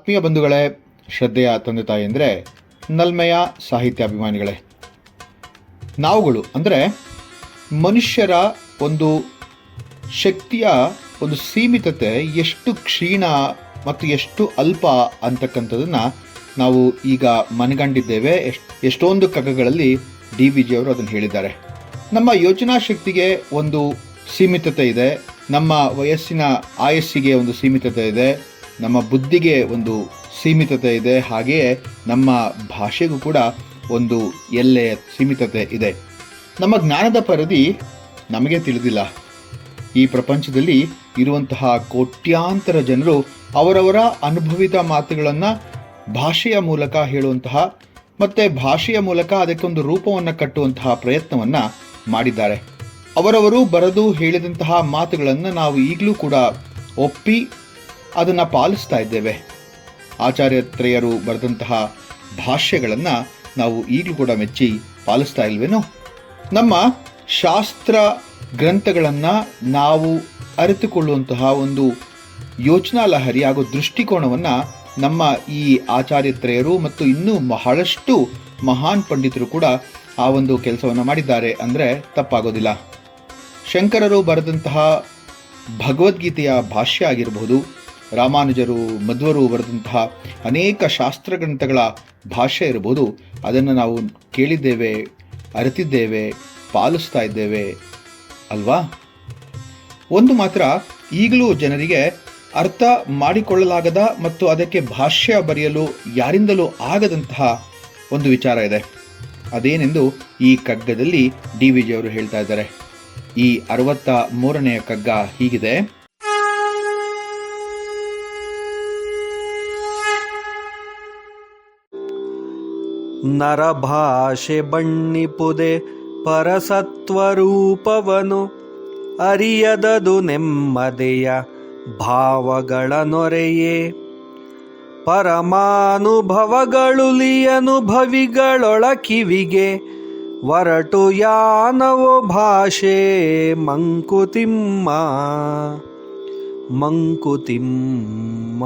ಆತ್ಮೀಯ ಬಂಧುಗಳೇ, ಶ್ರದ್ಧೆಯ ತಂದೆ ತಾಯಿಯಂದರೆ, ನಲ್ಮೆಯ ಸಾಹಿತ್ಯಾಭಿಮಾನಿಗಳೇ, ನಾವುಗಳು ಅಂದರೆ ಮನುಷ್ಯರ ಒಂದು ಶಕ್ತಿಯ ಒಂದು ಸೀಮಿತತೆ ಎಷ್ಟು ಕ್ಷೀಣ ಮತ್ತು ಎಷ್ಟು ಅಲ್ಪ ಅಂತಕ್ಕಂಥದ್ದನ್ನು ನಾವು ಈಗ ಮನಗಂಡಿದ್ದೇವೆ. ಎಷ್ಟೊಂದು ಕಗ್ಗಗಳಲ್ಲಿ DVG ಅವರು ಅದನ್ನು ಹೇಳಿದ್ದಾರೆ. ನಮ್ಮ ಯೋಚನಾ ಶಕ್ತಿಗೆ ಒಂದು ಸೀಮಿತತೆ ಇದೆ, ನಮ್ಮ ವಯಸ್ಸಿನ ಆಯಸ್ಸಿಗೆ ಒಂದು ಸೀಮಿತತೆ ಇದೆ, ನಮ್ಮ ಬುದ್ಧಿಗೆ ಒಂದು ಸೀಮಿತತೆ ಇದೆ, ಹಾಗೆಯೇ ನಮ್ಮ ಭಾಷೆಗೂ ಕೂಡ ಒಂದು ಎಲ್ಲೆಯ ಸೀಮಿತತೆ ಇದೆ. ನಮ್ಮ ಜ್ಞಾನದ ಪರಿಧಿ ನಮಗೆ ತಿಳಿದಿಲ್ಲ. ಈ ಪ್ರಪಂಚದಲ್ಲಿ ಇರುವಂತಹ ಕೋಟ್ಯಾಂತರ ಜನರು ಅವರವರ ಅನುಭವಿತ ಮಾತುಗಳನ್ನು ಭಾಷೆಯ ಮೂಲಕ ಹೇಳುವಂತಹ ಮತ್ತು ಭಾಷೆಯ ಮೂಲಕ ಅದಕ್ಕೆ ಒಂದು ರೂಪವನ್ನು ಕಟ್ಟುವಂತಹ ಪ್ರಯತ್ನವನ್ನು ಮಾಡಿದ್ದಾರೆ. ಅವರವರು ಬರೆದು ಹೇಳಿದಂತಹ ಮಾತುಗಳನ್ನು ನಾವು ಈಗಲೂ ಕೂಡ ಒಪ್ಪಿ ಅದನ್ನು ಪಾಲಿಸ್ತಾ ಇದ್ದೇವೆ. ಆಚಾರ್ಯತ್ರಯರು ಬರೆದಂತಹ ಭಾಷ್ಯಗಳನ್ನು ನಾವು ಈಗಲೂ ಕೂಡ ಮೆಚ್ಚಿ ಪಾಲಿಸ್ತಾ ಇಲ್ವೇನೋ? ನಮ್ಮ ಶಾಸ್ತ್ರ ಗ್ರಂಥಗಳನ್ನು ನಾವು ಅರಿತುಕೊಳ್ಳುವಂತಹ ಒಂದು ಯೋಚನಾ ಲಹರಿ ಹಾಗೂ ದೃಷ್ಟಿಕೋನವನ್ನು ನಮ್ಮ ಈ ಆಚಾರ್ಯತ್ರಯರು ಮತ್ತು ಇನ್ನೂ ಬಹಳಷ್ಟು ಮಹಾನ್ ಪಂಡಿತರು ಕೂಡ ಆ ಒಂದು ಕೆಲಸವನ್ನು ಮಾಡಿದ್ದಾರೆ ಅಂದರೆ ತಪ್ಪಾಗೋದಿಲ್ಲ. ಶಂಕರರು ಬರೆದಂತಹ ಭಗವದ್ಗೀತೆಯ ಭಾಷ್ಯ ಆಗಿರಬಹುದು, ರಾಮಾನುಜರು ಮಧ್ವರು ಬರೆದಂತಹ ಅನೇಕ ಶಾಸ್ತ್ರಗ್ರಂಥಗಳ ಭಾಷ್ಯ ಇರಬಹುದು, ಅದನ್ನು ನಾವು ಕೇಳಿದ್ದೇವೆ, ಅರಿತಿದ್ದೇವೆ, ಪಾಲಿಸ್ತಾ ಇದ್ದೇವೆ ಅಲ್ವಾ? ಒಂದು ಮಾತ್ರ ಈಗಲೂ ಜನರಿಗೆ ಅರ್ಥ ಮಾಡಿಕೊಳ್ಳಲಾಗದ ಮತ್ತು ಅದಕ್ಕೆ ಭಾಷ್ಯ ಬರೆಯಲು ಯಾರಿಂದಲೂ ಆಗದಂತಹ ಒಂದು ವಿಚಾರ ಇದೆ. ಅದೇನೆಂದು ಈ ಕಗ್ಗದಲ್ಲಿ DVG ಅವರು ಹೇಳ್ತಾ ಇದ್ದಾರೆ. ಈ 63ನೇ ಕಗ್ಗ ಹೀಗಿದೆ. ನರಭಾಷೆ ಬಣ್ಣಿಪುದೆ ಪರಸತ್ವರೂಪವನು, ಅರಿಯದದು ನೆಮ್ಮದಿಯ ಭಾವಗಳ ನೊರೆಯೇ. ಪರಮಾನುಭವಗಳುಲಿಯನುಭವಿಗಳೊಳ ಕಿವಿಗೆ, ಹೊರಟು ಯಾನವೋ ಭಾಷೆ ಮಂಕುತಿಮ್ಮ ಮಂಕುತಿಮ್ಮ.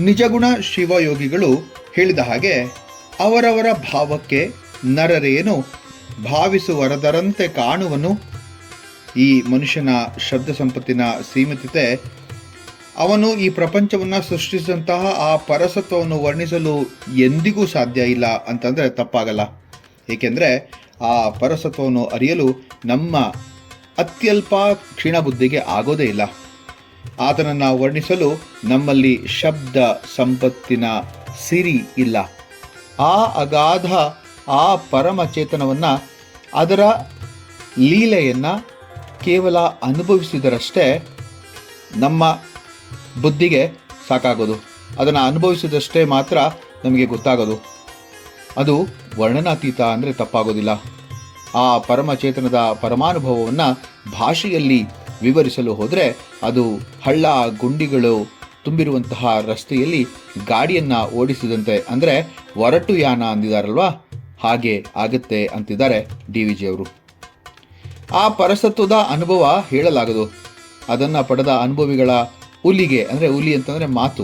ನಿಜಗುಣ ಶಿವಯೋಗಿಗಳು ಹೇಳಿದ ಹಾಗೆ ಅವರವರ ಭಾವಕ್ಕೆ ನರರೇನು ಭಾವಿಸುವರದರಂತೆ ಕಾಣುವನು. ಈ ಮನುಷ್ಯನ ಶಬ್ದ ಸಂಪತ್ತಿನ ಸೀಮಿತತೆ ಅವನು ಈ ಪ್ರಪಂಚವನ್ನು ಸೃಷ್ಟಿಸಿದಂತಹ ಆ ಪರಸತ್ವವನ್ನು ವರ್ಣಿಸಲು ಎಂದಿಗೂ ಸಾಧ್ಯ ಇಲ್ಲ ಅಂತಂದರೆ ತಪ್ಪಾಗಲ್ಲ. ಏಕೆಂದರೆ ಆ ಪರಸತ್ವವನ್ನು ಅರಿಯಲು ನಮ್ಮ ಅತ್ಯಲ್ಪ ಕ್ಷೀಣಬುದ್ಧಿಗೆ ಆಗೋದೇ ಇಲ್ಲ. ಆತನನ್ನು ವರ್ಣಿಸಲು ನಮ್ಮಲ್ಲಿ ಶಬ್ದ ಸಂಪತ್ತಿನ ಸಿರಿ ಇಲ್ಲ. ಆ ಅಗಾಧ ಆ ಪರಮಚೇತನವನ್ನು, ಅದರ ಲೀಲೆಯನ್ನು ಕೇವಲ ಅನುಭವಿಸಿದರಷ್ಟೇ ನಮ್ಮ ಬುದ್ಧಿಗೆ ಸಾಕಾಗೋದು. ಅದನ್ನು ಅನುಭವಿಸಿದಷ್ಟೇ ಮಾತ್ರ ನಮಗೆ ಗೊತ್ತಾಗೋದು. ಅದು ವರ್ಣನಾತೀತ ಅಂದರೆ ತಪ್ಪಾಗೋದಿಲ್ಲ. ಆ ಪರಮಚೇತನದ ಪರಮಾನುಭವವನ್ನು ಭಾಷೆಯಲ್ಲಿ ವಿವರಿಸಲು ಹೋದರೆ ಅದು ಹಳ್ಳ ಗುಂಡಿಗಳು ತುಂಬಿರುವಂತಹ ರಸ್ತೆಯಲ್ಲಿ ಗಾಡಿಯನ್ನು ಓಡಿಸಿದಂತೆ, ಅಂದರೆ ಒರಟು ಯಾನ ಅಂದಿದ್ದಾರಲ್ವಾ, ಹಾಗೆ ಆಗುತ್ತೆ ಅಂತಿದ್ದಾರೆ DVG ಅವರು. ಆ ಪರಸತ್ವದ ಅನುಭವ ಹೇಳಲಾಗದು. ಅದನ್ನು ಪಡೆದ ಅನುಭವಿಗಳ ಹುಲಿಗೆ, ಅಂದರೆ ಹುಲಿ ಅಂತಂದರೆ ಮಾತು,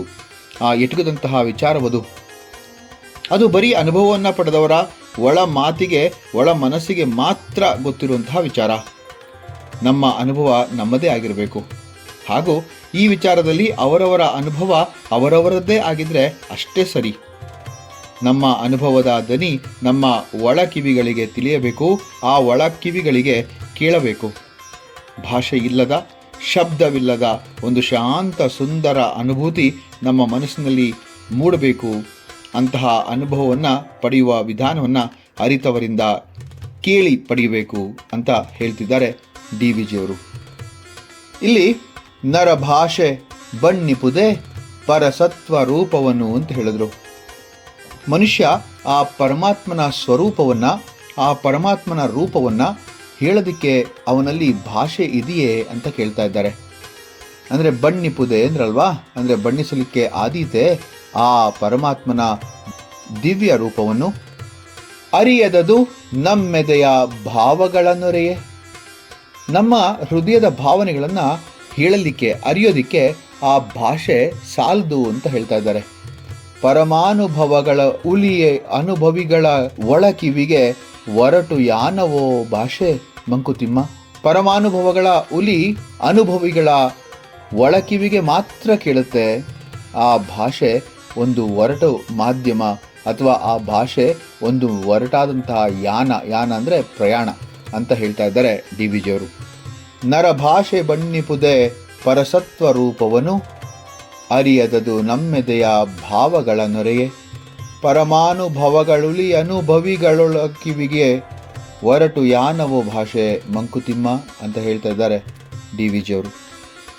ಆ ಎಟುಕದಂತಹ ವಿಚಾರವದು. ಅದು ಬರೀ ಅನುಭವವನ್ನು ಪಡೆದವರ ಒಳ ಮಾತಿಗೆ, ಒಳ ಮನಸ್ಸಿಗೆ ಮಾತ್ರ ಗೊತ್ತಿರುವಂತಹ ವಿಚಾರ. ನಮ್ಮ ಅನುಭವ ನಮ್ಮದೇ ಆಗಿರಬೇಕು. ಹಾಗೂ ಈ ವಿಚಾರದಲ್ಲಿ ಅವರವರ ಅನುಭವ ಅವರವರದ್ದೇ ಆಗಿದ್ದರೆ ಅಷ್ಟೇ ಸರಿ. ನಮ್ಮ ಅನುಭವದ ದನಿ ನಮ್ಮ ಒಳ ಕಿವಿಗಳಿಗೆ ತಿಳಿಯಬೇಕು, ಆ ಒಳ ಕಿವಿಗಳಿಗೆ ಕೇಳಬೇಕು. ಭಾಷೆ ಇಲ್ಲದ, ಶಬ್ದವಿಲ್ಲದ ಒಂದು ಶಾಂತ ಸುಂದರ ಅನುಭೂತಿ ನಮ್ಮ ಮನಸ್ಸಿನಲ್ಲಿ ಮೂಡಬೇಕು. ಅಂತಹ ಅನುಭವವನ್ನು ಪಡೆಯುವ ವಿಧಾನವನ್ನು ಅರಿತವರಿಂದ ಕೇಳಿ ಪಡೆಯಬೇಕು ಅಂತ ಹೇಳ್ತಿದ್ದಾರೆ DVG ಅವರು. ಇಲ್ಲಿ ನರಭಾಷೆ ಬಣ್ಣಿಪುದೆ ಪರಸತ್ವ ರೂಪವನ್ನು ಅಂತ ಹೇಳಿದ್ರು. ಮನುಷ್ಯ ಆ ಪರಮಾತ್ಮನ ಸ್ವರೂಪವನ್ನು, ಆ ಪರಮಾತ್ಮನ ರೂಪವನ್ನು ಹೇಳೋದಕ್ಕೆ ಅವನಲ್ಲಿ ಭಾಷೆ ಇದೆಯೇ ಅಂತ ಕೇಳ್ತಾ ಇದ್ದಾರೆ. ಅಂದರೆ ಬಣ್ಣಿಪುದೆ ಅಂದ್ರಲ್ವಾ, ಅಂದರೆ ಬಣ್ಣಿಸಲಿಕ್ಕೆ ಆದೀತೆ ಆ ಪರಮಾತ್ಮನ ದಿವ್ಯ ರೂಪವನ್ನು. ಅರಿಯದದು ನಮ್ಮೆದೆಯ ಭಾವಗಳ ನೊರೆಯೇ. ನಮ್ಮ ಹೃದಯದ ಭಾವನೆಗಳನ್ನು ಹೇಳಲಿಕ್ಕೆ, ಅರಿಯೋದಕ್ಕೆ ಆ ಭಾಷೆ ಸಾಲದು ಅಂತ ಹೇಳ್ತಾ ಇದ್ದಾರೆ. ಪರಮಾನುಭವಗಳ ಉಲಿಯೇ ಅನುಭವಿಗಳ ಒಳ ಕಿವಿಗೆ ಒರಟು ಯಾನವೋ ಭಾಷೆ ಮಂಕುತಿಮ್ಮ. ಪರಮಾನುಭವಗಳ ಉಲಿ ಅನುಭವಿಗಳ ಒಳ ಕಿವಿಗೆ ಮಾತ್ರ ಕೇಳುತ್ತೆ. ಆ ಭಾಷೆ ಒಂದು ಒರಟು ಮಾಧ್ಯಮ ಅಥವಾ ಆ ಭಾಷೆ ಒಂದು ಒರಟಾದಂತಹ ಯಾನ ಅಂದರೆ ಪ್ರಯಾಣ ಅಂತ ಹೇಳ್ತಾ ಇದ್ದಾರೆ ಡಿ ವಿ ಜಿಯವರು. ನರಭಾಷೆ ಬಣ್ಣಿಪುದೆ ಪರಸತ್ವ ರೂಪವನು, ಅರಿಯದದು ನಮ್ಮೆದೆಯ ಭಾವಗಳ ನೊರೆಯೇ. ಪರಮಾನುಭವಗಳುಲಿ ಅನುಭವಿಗಳೊಳ ಕಿವಿಗೆ ಒರಟು ಯಾನವೋ ಭಾಷೆ ಮಂಕುತಿಮ್ಮ ಅಂತ ಹೇಳ್ತಾ ಇದ್ದಾರೆ ಡಿ ವಿ ಜಿಯವರು.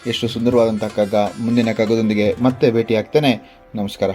ಎಷ್ಟು ಸುಂದರವಾದಂಥ ಕಗ್ಗ. ಮುಂದಿನ ಕಗ್ಗದೊಂದಿಗೆ ಮತ್ತೆ ಭೇಟಿಯಾಗ್ತೇನೆ. ನಮಸ್ಕಾರ.